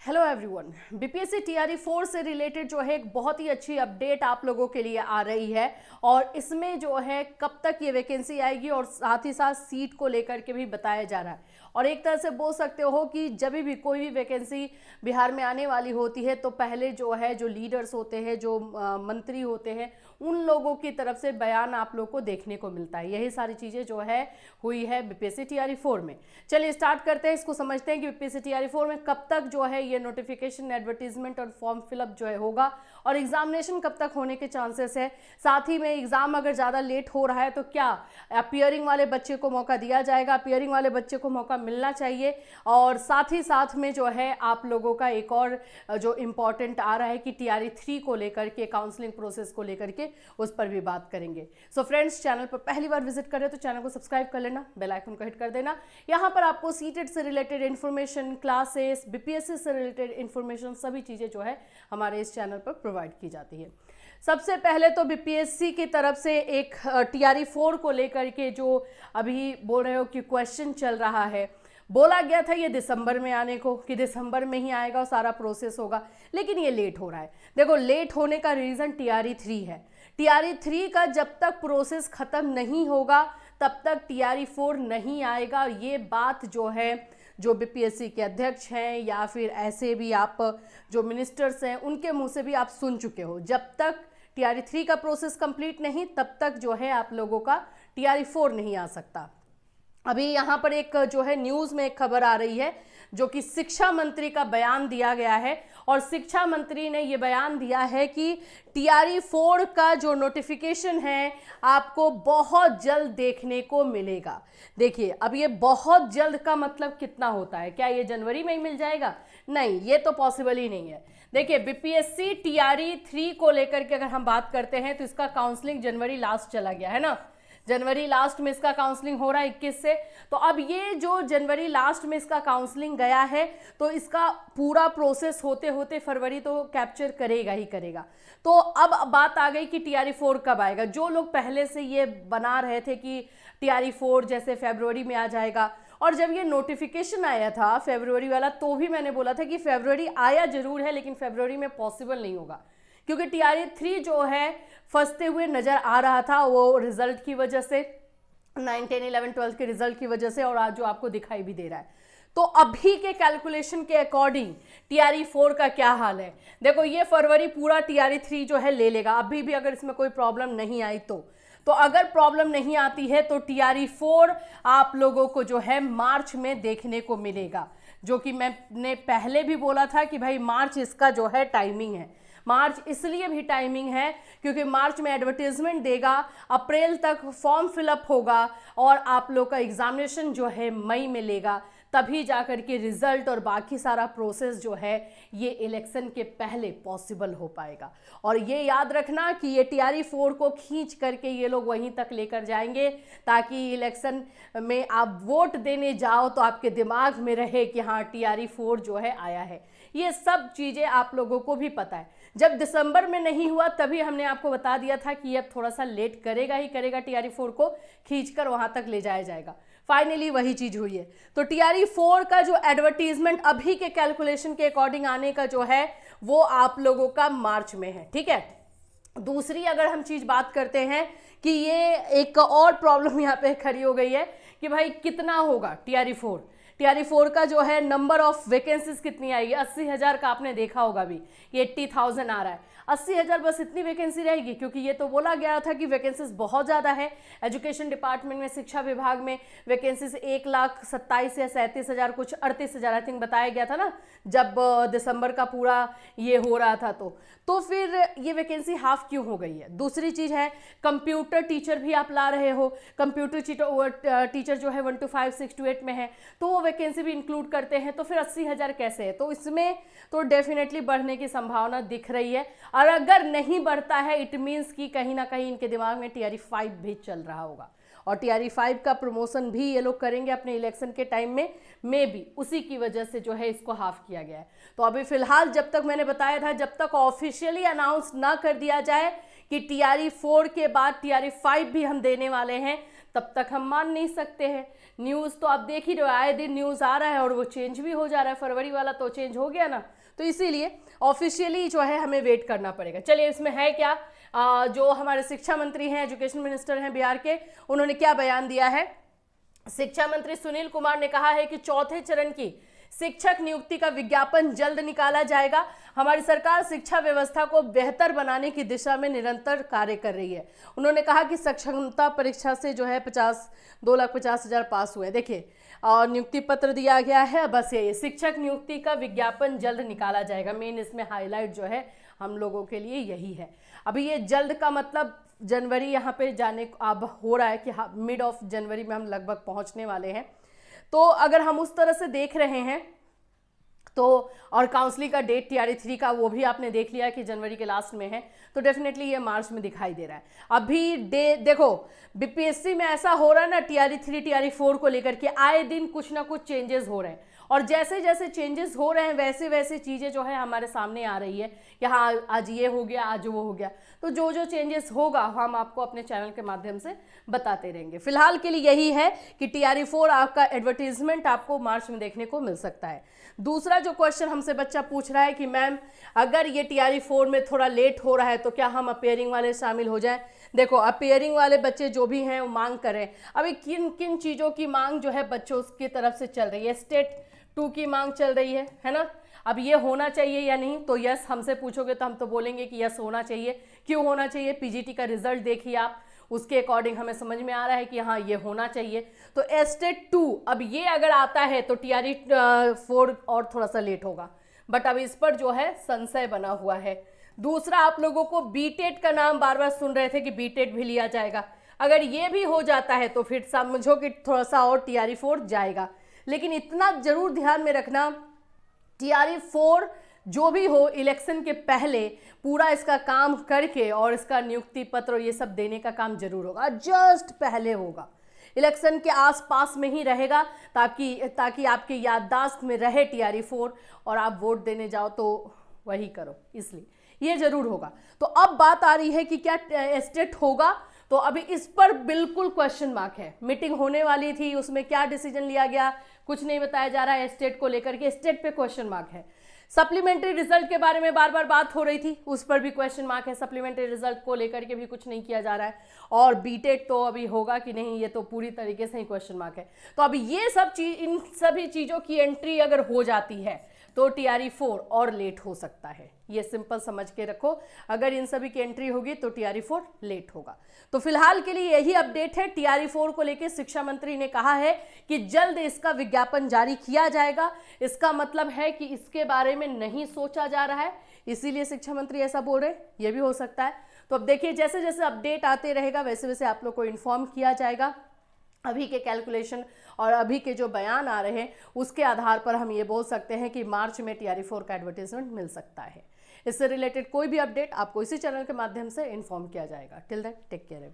Hello everyone, BPSC TRE 4 से related जो है एक बहुत ही अच्छी अपडेट आप लोगों के लिए आ रही है। और इसमें जो है कब तक ये वैकेंसी आएगी और साथ ही साथ सीट को लेकर के भी बताया जा रहा है। और एक तरह से बोल सकते हो कि जब भी कोई भी वैकेंसी बिहार में आने वाली होती है तो पहले जो लीडर्स होते हैं, जो मंत्री होते हैं, उन लोगों की तरफ से बयान आप लोग को देखने को मिलता है। यही सारी चीज़ें जो है हुई है बीपीएससी टीआरई 4 में। चलिए स्टार्ट करते हैं, इसको समझते हैं कि बीपीएससी टीआरई 4 में कब तक जो है ये नोटिफिकेशन, एडवर्टीजमेंट और फॉर्म फिलअप जो है होगा और एग्जामिनेशन कब तक होने के चांसेस है। साथ ही में एग्जाम अगर ज़्यादा लेट हो रहा है तो क्या अपीयरिंग वाले बच्चे को मौका दिया जाएगा, अपीयरिंग वाले बच्चे को मौका मिलना चाहिए। और साथ ही साथ में जो है आप लोगों का एक और जो इम्पॉर्टेंट आ रहा है कि टीआरई 3 को लेकर के, काउंसलिंग प्रोसेस को लेकर के, उस पर भी बात करेंगे। सो फ्रेंड्स, चैनल पर पहली बार विजिट कर रहे हो तो चैनल को सब्सक्राइब कर लेना, बेल आइकन को हिट कर देना। यहाँ पर आपको सीटेट से रिलेटेड इन्फॉर्मेशन, क्लासेस, बीपीएससी से रिलेटेड इन्फॉर्मेशन, सभी चीज़ें जो है हमारे इस चैनल पर प्रोवाइड की जाती है। सबसे पहले तो बीपीएससी की तरफ से एक टीआरई 4 को लेकर के जो अभी बोल रहे हो कि क्वेश्चन चल रहा है, बोला गया था ये दिसंबर में आने को, कि दिसंबर में ही आएगा और सारा प्रोसेस होगा, लेकिन ये लेट हो रहा है। देखो, लेट होने का रीज़न टीआरई 3 है। टीआरई 3 का जब तक प्रोसेस ख़त्म नहीं होगा तब तक टीआरई 4 नहीं आएगा। ये बात जो है, जो बीपीएससी के अध्यक्ष हैं या फिर ऐसे भी आप जो मिनिस्टर्स हैं उनके मुंह से भी आप सुन चुके हो, जब तक टीआरई 3 का प्रोसेस कंप्लीट नहीं तब तक जो है आप लोगों का टीआरई 4 नहीं आ सकता। अभी यहाँ पर एक जो है न्यूज़ में एक खबर आ रही है जो कि शिक्षा मंत्री का बयान दिया गया है। और शिक्षा मंत्री ने ये बयान दिया है कि टीआरई 4 का जो नोटिफिकेशन है आपको बहुत जल्द देखने को मिलेगा। देखिए, अब ये बहुत जल्द का मतलब कितना होता है? क्या ये जनवरी में ही मिल जाएगा? नहीं, ये तो पॉसिबल ही नहीं है। देखिए, बीपीएससी टीआरई 3 को लेकर के अगर हम बात करते हैं तो इसका काउंसलिंग जनवरी लास्ट चला गया है ना, जनवरी लास्ट में इसका काउंसलिंग हो रहा है 21 से। तो अब ये जो जनवरी लास्ट में इसका काउंसलिंग गया है तो इसका पूरा प्रोसेस होते होते फरवरी तो कैप्चर करेगा ही करेगा। तो अब बात आ गई कि टीआरई 4 कब आएगा। जो लोग पहले से ये बना रहे थे कि टीआरई 4 जैसे फरवरी में आ जाएगा, और जब ये नोटिफिकेशन आया था फरवरी वाला तो भी मैंने बोला था कि फरवरी आया जरूर है लेकिन फरवरी में पॉसिबल नहीं होगा, क्योंकि टीआरई 3 जो है फंसते हुए नज़र आ रहा था, वो रिजल्ट की वजह से, 9, 10, 11, 12 के रिजल्ट की वजह से, और आज जो आपको दिखाई भी दे रहा है। तो अभी के कैलकुलेशन के अकॉर्डिंग टीआरई 4 का क्या हाल है? देखो, ये फरवरी पूरा टीआरई 3 जो है ले लेगा, अभी भी अगर इसमें कोई प्रॉब्लम नहीं आई तो अगर प्रॉब्लम नहीं आती है तो टीआरई 4 आप लोगों को जो है मार्च में देखने को मिलेगा। जो कि मैंने पहले भी बोला था कि भाई मार्च इसका जो है टाइमिंग है। मार्च इसलिए भी टाइमिंग है क्योंकि मार्च में एडवर्टीजमेंट देगा, अप्रैल तक फॉर्म फिलअप होगा और आप लोग का एग्जामिनेशन जो है मई में लेगा, तभी जाकर के रिजल्ट और बाकी सारा प्रोसेस जो है ये इलेक्शन के पहले पॉसिबल हो पाएगा। और ये याद रखना कि ये टीआरई 4 को खींच करके ये लोग वहीं तक लेकर जाएंगे ताकि इलेक्शन में आप वोट देने जाओ तो आपके दिमाग में रहे कि हाँ टीआरई 4 जो है आया है। ये सब चीज़ें आप लोगों को भी पता है। जब दिसंबर में नहीं हुआ तभी हमने आपको बता दिया था कि अब थोड़ा सा लेट करेगा ही करेगा, टीआरई 4 को खींचकर वहां तक ले जाया जाएगा। फाइनली वही चीज हुई है। तो टीआरई 4 का जो एडवर्टीजमेंट अभी के कैलकुलेशन के अकॉर्डिंग आने का जो है वो आप लोगों का मार्च में है, ठीक है। दूसरी अगर हम चीज बात करते हैं कि ये एक और प्रॉब्लम यहाँ पे खड़ी हो गई है कि भाई कितना होगा टीआरई 4। टीआरई 4 का जो है नंबर ऑफ वैकेंसीज कितनी आएगी? 80,000 का आपने देखा होगा भी, ये 80,000 आ रहा है। 80,000 बस इतनी वैकेंसी रहेगी, क्योंकि ये तो बोला गया था कि वैकेंसीज बहुत ज़्यादा है। एजुकेशन डिपार्टमेंट में, शिक्षा विभाग में वैकेंसीज 1,27,000 या 37,000, कुछ 38,000 आई थिंक बताया गया था ना, जब दिसंबर का पूरा ये हो रहा था। तो फिर ये वैकेंसी हाफ क्यों हो गई है? दूसरी चीज़ है कंप्यूटर टीचर भी आप ला रहे हो, कंप्यूटर टीचर जो है 1 to 5, 6 to 8 में है, तो वो वैकेंसी भी इंक्लूड करते हैं, तो फिर 80,000 कैसे है? तो इसमें तो डेफिनेटली बढ़ने की संभावना दिख रही है। और अगर नहीं बढ़ता है इट मीन्स कि कहीं ना कहीं इनके दिमाग में टीआरई 5 भी चल रहा होगा, और टीआरई 5 का प्रमोशन भी ये लोग करेंगे अपने इलेक्शन के टाइम में भी उसी की वजह से जो है इसको हाफ किया गया है। तो अभी फिलहाल जब तक मैंने बताया था, जब तक ऑफिशियली अनाउंस ना कर दिया जाए कि टीआरई 4 के बाद टीआरई 5 भी हम देने वाले हैं, तब तक हम मान नहीं सकते हैं। न्यूज़ तो आप देख ही रहे हो, आए दिन न्यूज़ आ रहा है और वो चेंज भी हो जा रहा है। फरवरी वाला तो चेंज हो गया ना, तो इसीलिए ऑफिशियली जो है हमें वेट करना पड़ेगा। चलिए इसमें है क्या, जो हमारे शिक्षा मंत्री हैं, एजुकेशन मिनिस्टर हैं बिहार के, उन्होंने क्या बयान दिया है। शिक्षा मंत्री सुनील कुमार ने कहा है कि चौथे चरण की शिक्षक नियुक्ति का विज्ञापन जल्द निकाला जाएगा। हमारी सरकार शिक्षा व्यवस्था को बेहतर बनाने की दिशा में निरंतर कार्य कर रही है। उन्होंने कहा कि सक्षमता परीक्षा से जो है 2,50,000 पास हुए। देखिए, और नियुक्ति पत्र दिया गया है। बस ये शिक्षक नियुक्ति का विज्ञापन जल्द निकाला जाएगा, मेन इसमें हाईलाइट जो है हम लोगों के लिए यही है। अभी ये जल्द का मतलब जनवरी यहाँ पे जाने अब हो रहा है कि मिड ऑफ जनवरी में हम लगभग पहुँचने वाले हैं। तो अगर हम उस तरह से देख रहे हैं तो, और काउंसलिंग का डेट TRE 3 का वो भी आपने देख लिया कि जनवरी के लास्ट में है, तो डेफिनेटली ये मार्च में दिखाई दे रहा है। अभी देखो BPSC में ऐसा हो रहा है ना, TRE 3 TRE 4 को लेकर के आए दिन कुछ ना कुछ चेंजेस हो रहे हैं, और जैसे जैसे चेंजेस हो रहे हैं वैसे वैसे चीज़ें जो है हमारे सामने आ रही है कि हाँ आज ये हो गया, आज वो हो गया। तो जो जो चेंजेस होगा हम आपको अपने चैनल के माध्यम से बताते रहेंगे। फिलहाल के लिए यही है कि TRE 4 आपका एडवर्टीजमेंट आपको मार्च में देखने को मिल सकता है। दूसरा जो क्वेश्चन हमसे बच्चा पूछ रहा है कि मैम अगर ये TRE 4 में थोड़ा लेट हो रहा है तो क्या हम अपेयरिंग वाले शामिल हो जाएं। देखो, अपेयरिंग वाले बच्चे जो भी हैं वो मांग करें। अभी किन किन चीज़ों की मांग जो है बच्चों की तरफ से चल रही है, स्टेट 2 की मांग चल रही है ना। अब ये होना चाहिए या नहीं, तो यस हमसे पूछोगे तो हम तो बोलेंगे कि यस होना चाहिए। क्यों होना चाहिए, PGT का रिजल्ट देखिए आप, उसके अकॉर्डिंग हमें समझ में आ रहा है कि हाँ ये होना चाहिए। तो स्टेट 2 अब ये अगर आता है तो TRE 4 और थोड़ा सा लेट होगा, बट अब इस पर जो है संशय बना हुआ है। दूसरा, आप लोगों को BTET का नाम बार बार सुन रहे थे कि BTET भी लिया जाएगा। अगर ये भी हो जाता है तो फिर समझो कि थोड़ा सा और TRE 4 जाएगा। लेकिन इतना जरूर ध्यान में रखना, TRE 4 जो भी हो इलेक्शन के पहले पूरा इसका काम करके और इसका नियुक्ति पत्र ये सब देने का काम जरूर होगा, जस्ट पहले होगा, इलेक्शन के आसपास में ही रहेगा, ताकि आपके याददाश्त में रहे TRE 4 और आप वोट देने जाओ तो वही करो, इसलिए ये जरूर होगा। तो अब बात आ रही है कि क्या स्टेट होगा, तो अभी इस पर बिल्कुल क्वेश्चन मार्क है। मीटिंग होने वाली थी, उसमें क्या डिसीजन लिया गया कुछ नहीं बताया जा रहा है। स्टेट को लेकर के स्टेट पे क्वेश्चन मार्क है। सप्लीमेंट्री रिजल्ट के बारे में बार बार बात हो रही थी, उस पर भी क्वेश्चन मार्क है। सप्लीमेंट्री रिजल्ट को लेकर के भी कुछ नहीं किया जा रहा है। और BTET तो अभी होगा कि नहीं ये तो पूरी तरीके से ही क्वेश्चन मार्क है। तो अभी ये सब चीज, इन सभी चीज़ों की एंट्री अगर हो जाती है तो TRE 4 और लेट हो सकता है। ये सिंपल समझ के रखो, अगर इन सभी की एंट्री होगी तो TRE 4 लेट होगा। तो फिलहाल के लिए यही अपडेट है। TRE 4 को लेकर शिक्षा मंत्री ने कहा है कि जल्द इसका विज्ञापन जारी किया जाएगा। इसका मतलब है कि इसके बारे में नहीं सोचा जा रहा है, इसीलिए शिक्षा मंत्री ऐसा बोल रहे हैं। ये भी हो सकता है। तो अब देखिए, जैसे जैसे अपडेट आते रहेगा वैसे वैसे आप लोग को इन्फॉर्म किया जाएगा। अभी के कैलकुलेशन और अभी के जो बयान आ रहे हैं उसके आधार पर हम ये बोल सकते हैं कि मार्च में TRE 4 का एडवर्टीजमेंट मिल सकता है। इससे रिलेटेड कोई भी अपडेट आपको इसी चैनल के माध्यम से इन्फॉर्म किया जाएगा। Till then take care everyone.